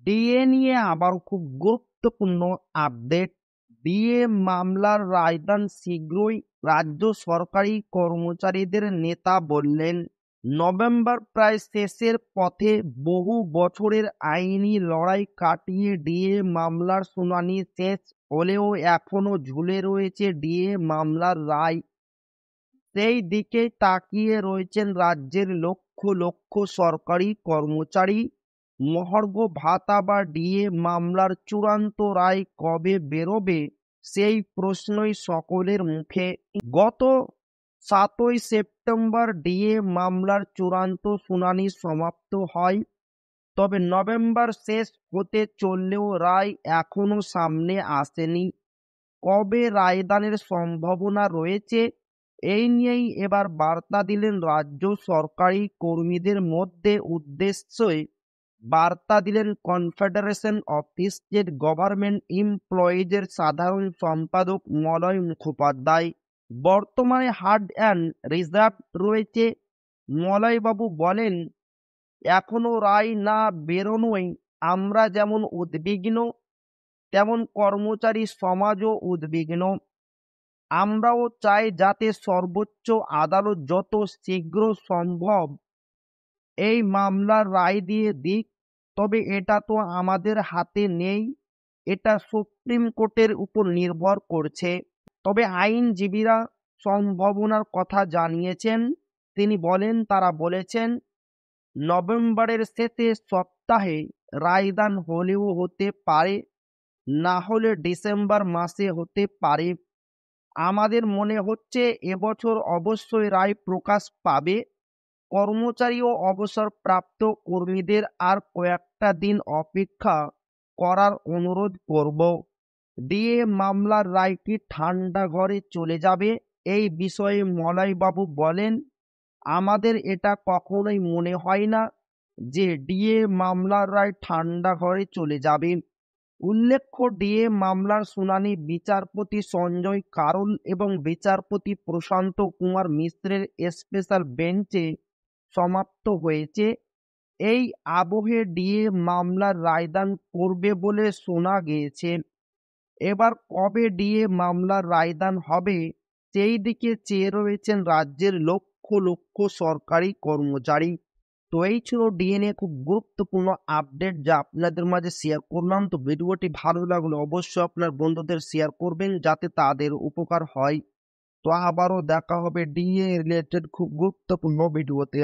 DA নিয়ে আবার খুব গুরুত্বপূর্ণ আপডেট। ডিএ মামলার রায়দান শীঘ্রই। রাজ্য সরকারি কর্মচারীদের নেতা বললেন, নভেম্বর প্রায় শেষের পথে। বহু বছরের আইনি লড়াই কাটিয়ে ডিএ মামলার শুনানি শেষ হলেও এখনো ঝুলে রয়েছে ডিএ মামলার রায়। সেই দিকেই তাকিয়ে রয়েছেন রাজ্যের লক্ষ লক্ষ সরকারি কর্মচারী। মহার্ঘ ভাতা বা ডিএ মামলার চূড়ান্ত রায় কবে বেরোবে, সেই প্রশ্নই সকলের মুখে। গত 7ই সেপ্টেম্বর ডিএ মামলার চূড়ান্ত শুনানি সমাপ্ত হয়। তবে নভেম্বর শেষ হতে চললেও রায় এখনো সামনে আসেনি। কবে রায়দানের সম্ভাবনা রয়েছে, এই নিয়েই এবার বার্তা দিলেন রাজ্য সরকারি কর্মীদের মধ্যে। বার্তা দিলেন কনফেডারেশন অফ স্টেট গভর্নমেন্ট এমপ্লয়িজের সাধারণ সম্পাদক মলয় মুখোপাধ্যায়। বর্তমানে হার্ড অ্যান্ড রিজার্ভ রয়েছে। মলয়বাবু বলেন, এখনো রায় না বেরোনোয় আমরা যেমন উদ্বিগ্ন, তেমন কর্মচারী সমাজও উদ্বিগ্ন। আমরাও চাই যাতে সর্বোচ্চ আদালত যত শীঘ্র সম্ভব এই মামলার রায় দিয়ে দিক। তবে এটা তো আমাদের হাতে নেই, এটা সুপ্রিম কোর্টের উপর নির্ভর করছে। তবে আইনজীবীরা সম্ভাবনার কথা জানিয়েছেন। তিনি বলেন, তারা বলেছেন, নভেম্বরের শেষের সপ্তাহে রায়দান হলেও হতে পারে, না হলে ডিসেম্বর মাসে হতে পারে। আমাদের মনে হচ্ছে এবছর অবশ্যই রায় প্রকাশ পাবে। কর্মচারী ও অবসরপ্রাপ্ত কর্মীদের আর কয়েকটা দিন অপেক্ষা করার অনুরোধ করব। ডিএ মামলার রায় কি ঠান্ডা ঘরে চলে যাবে, এই বিষয়ে মলয়বাবু বলেন, আমাদের এটা কখনোই মনে হয় না যে ডিএ মামলার রায় ঠান্ডা ঘরে চলে যাবে। উল্লেখ্য, ডিএ মামলার শুনানি বিচারপতি সঞ্জয় কারোল এবং বিচারপতি প্রশান্ত কুমার মিশ্রের স্পেশাল বেঞ্চে সমাপ্ত হয়েছে। এই আবহে ডিএ মামলার রায়দান করবে বলে শোনা গিয়েছে। এবার কবে ডিএ মামলার রায়দান হবে, সেই দিকে চেয়ে রয়েছেন রাজ্যের লক্ষ লক্ষ সরকারি কর্মচারী। তো এই ছিল ডিএনএ খুব গুরুত্বপূর্ণ আপডেট, যা আপনাদের মাঝে শেয়ার করলাম। তো ভিডিওটি ভালো লাগলে অবশ্যই আপনার বন্ধুদের শেয়ার করবেন, যাতে তাদের উপকার হয়। তো আবারও দেখা হবে ডিএ রিলেটেড খুব গুরুত্বপূর্ণ ভিডিওতে।